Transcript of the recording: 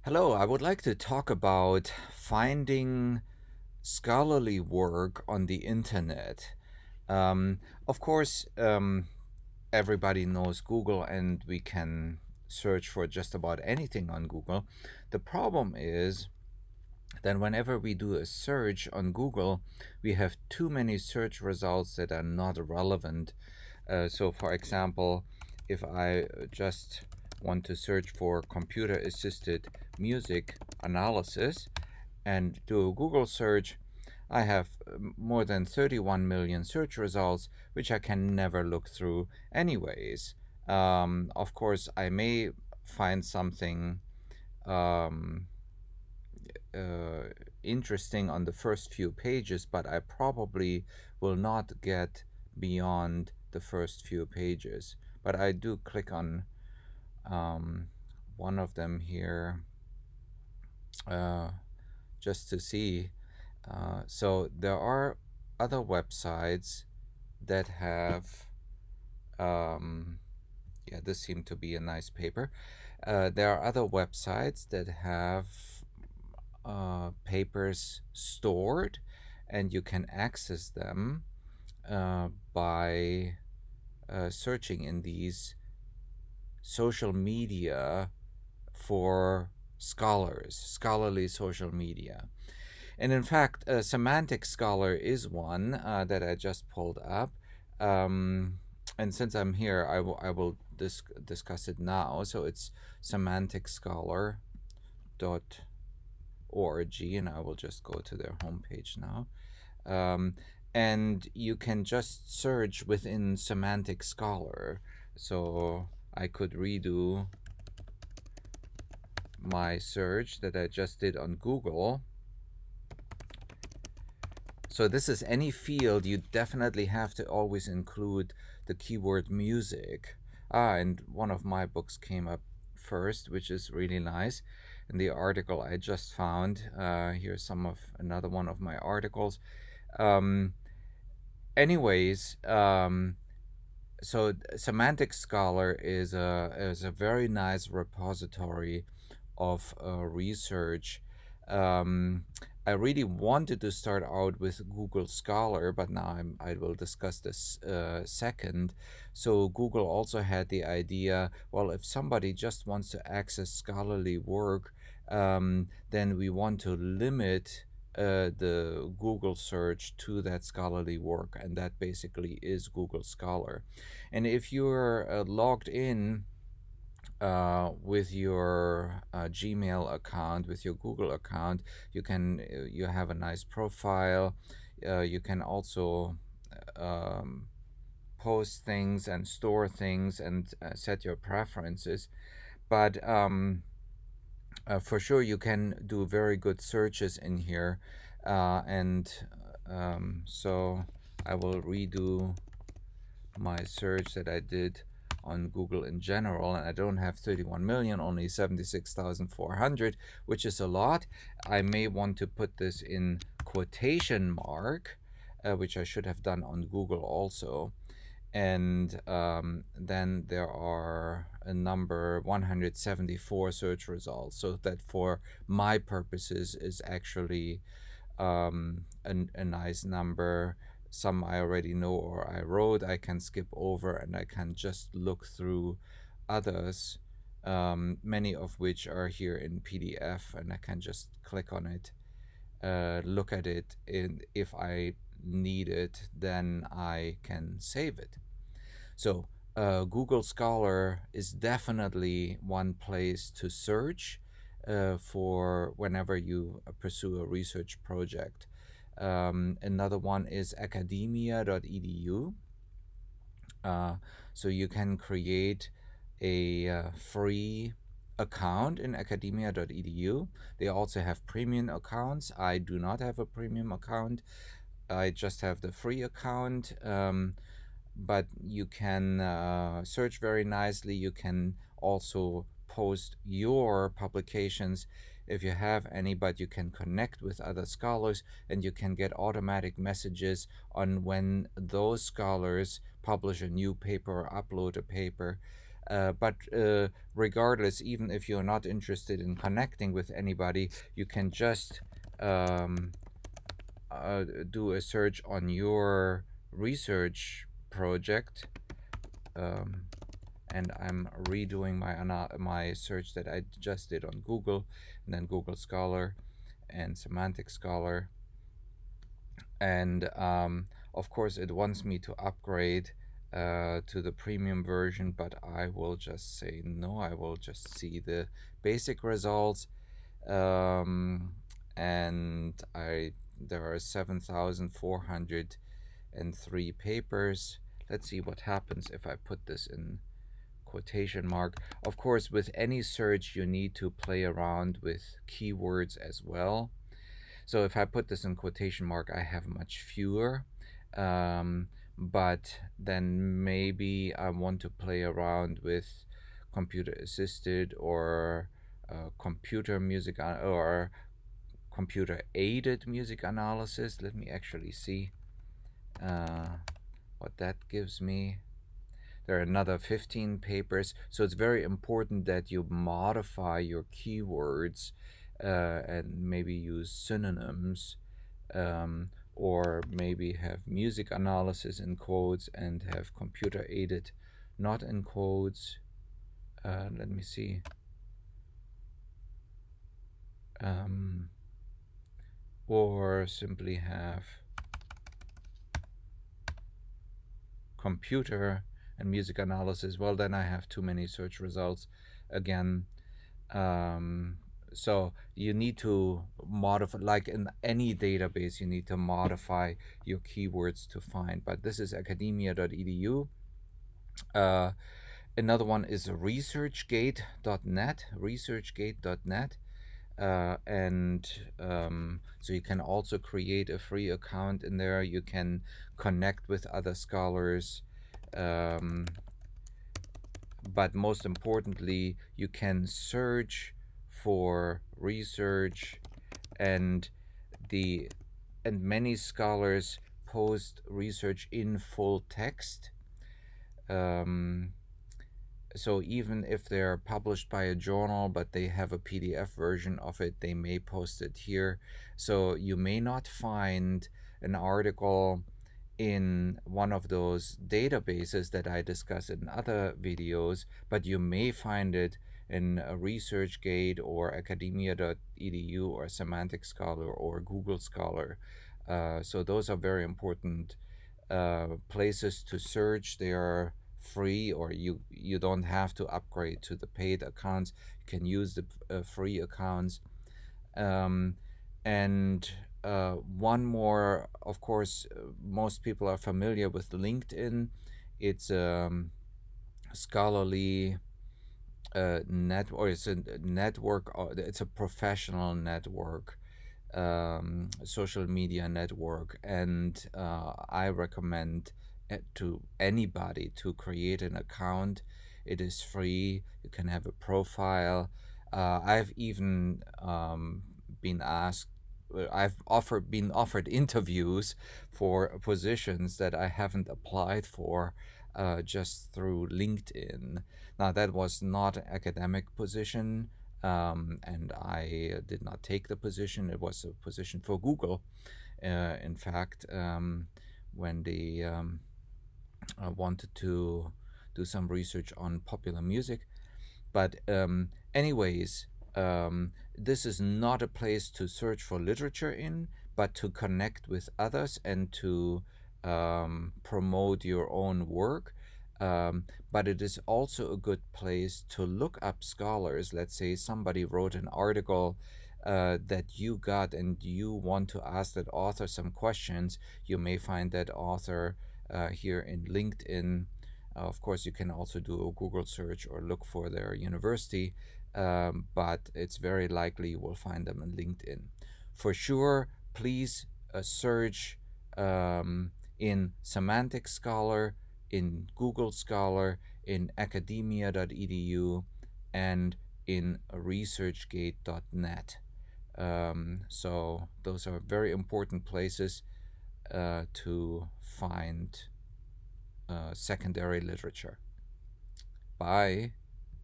Hello, I would like to talk about finding scholarly work on the internet. Um, of course, everybody knows Google, and we can search for just about anything on Google. The problem is that whenever we do a search on Google, we have too many search results that are not relevant. So, for example, if I just want to search for computer assisted music analysis and do a Google search, I have more than 31 million search results, which I can never look through, anyways. Of course, I may find something um, uh, interesting on the first few pages, but I probably will not get beyond the first few pages. But I do click on um, one of them here just to see. So there are other websites that have, yeah, this seemed to be a nice paper. There are other websites that have papers stored, and you can access them by searching in these social media for scholars, scholarly social media. And in fact, Semantic Scholar is one that I just pulled up. And since I'm here, I will discuss it now. So it's semanticscholar.org, and I will just go to their homepage now. And you can just search within Semantic Scholar. So I could redo my search that I just did on Google. So this is any field. You definitely have to always include the keyword music. And one of my books came up first, which is really nice. In the article I just found, here's another one of my articles. Anyways, so Semantic Scholar is a very nice repository of research. I really wanted to start out with Google Scholar, but now I will discuss this second. So Google also had the idea, well, if somebody just wants to access scholarly work, then we want to limit the Google search to that scholarly work, and that basically is Google Scholar. And if you're logged in with your Gmail account, with your Google account, you have a nice profile. You can also post things and store things and set your preferences. But for sure, you can do very good searches in here. So I will redo my search that I did on Google in general, and I don't have 31 million, only 76,400, which is a lot. I may want to put this in quotation mark, which I should have done on Google also. And then there are a number 174 search results, so that for my purposes is actually a nice number. Some I already know or I wrote. I can skip over and I can just look through others, many of which are here in PDF, and I can just click on it, look at it, and if I need it, then I can save it. So Google Scholar is definitely one place to search for whenever you pursue a research project. Another one is academia.edu. So you can create a free account in academia.edu. They also have premium accounts. I do not have a premium account. I just have the free account. But you can search very nicely. You can also post your publications if you have any, but you can connect with other scholars, and you can get automatic messages on when those scholars publish a new paper or upload a paper. But regardless, even if you're not interested in connecting with anybody, you can just um, do a search on your research project. And I'm redoing my search that I just did on Google, and then Google Scholar and Semantic Scholar. And of course, it wants me to upgrade to the premium version, but I will just say no. I will just see the basic results. And there are 7,403 papers. Let's see what happens if I put this in quotation mark. Of course, with any search, you need to play around with keywords as well. So if I put this in quotation mark, I have much fewer. But then maybe I want to play around with computer assisted or computer music or computer aided music analysis. Let me actually see what that gives me. There are another 15 papers, so it's very important that you modify your keywords and maybe use synonyms, or maybe have music analysis in quotes and have computer aided not in quotes. Let me see. Or simply have computer and music analysis. Well, then I have too many search results again. So you need to modify, like in any database, you need to modify your keywords to find. But this is academia.edu. Another one is ResearchGate.net. ResearchGate.net. So you can also create a free account in there. You can connect with other scholars. But most importantly, you can search for research, and many scholars post research in full text. So even if they're published by a journal but they have a PDF version of it, they may post it here. So you may not find an article in one of those databases that I discuss in other videos, but you may find it in a ResearchGate or Academia.edu or Semantic Scholar or Google Scholar. So those are very important places to search. They are free, or you don't have to upgrade to the paid accounts. You can use the free accounts. And one more, of course, most people are familiar with LinkedIn. It's a scholarly network, or it's a network, it's a professional network, social media network, and I recommend to anybody to create an account. It is free. You can have a profile. I've even been asked. I've been offered interviews for positions that I haven't applied for just through LinkedIn. Now that was not an academic position, and I did not take the position. It was a position for Google. In fact, when they wanted to do some research on popular music. But anyways, this is not a place to search for literature in, but to connect with others and to promote your own work. But it is also a good place to look up scholars. Let's say somebody wrote an article that you got and you want to ask that author some questions. You may find that author here in LinkedIn. Of course, you can also do a Google search or look for their university, but it's very likely you will find them in LinkedIn. For sure, please search in Semantic Scholar, in Google Scholar, in Academia.edu, and in ResearchGate.net. So those are very important places to find secondary literature. Bye.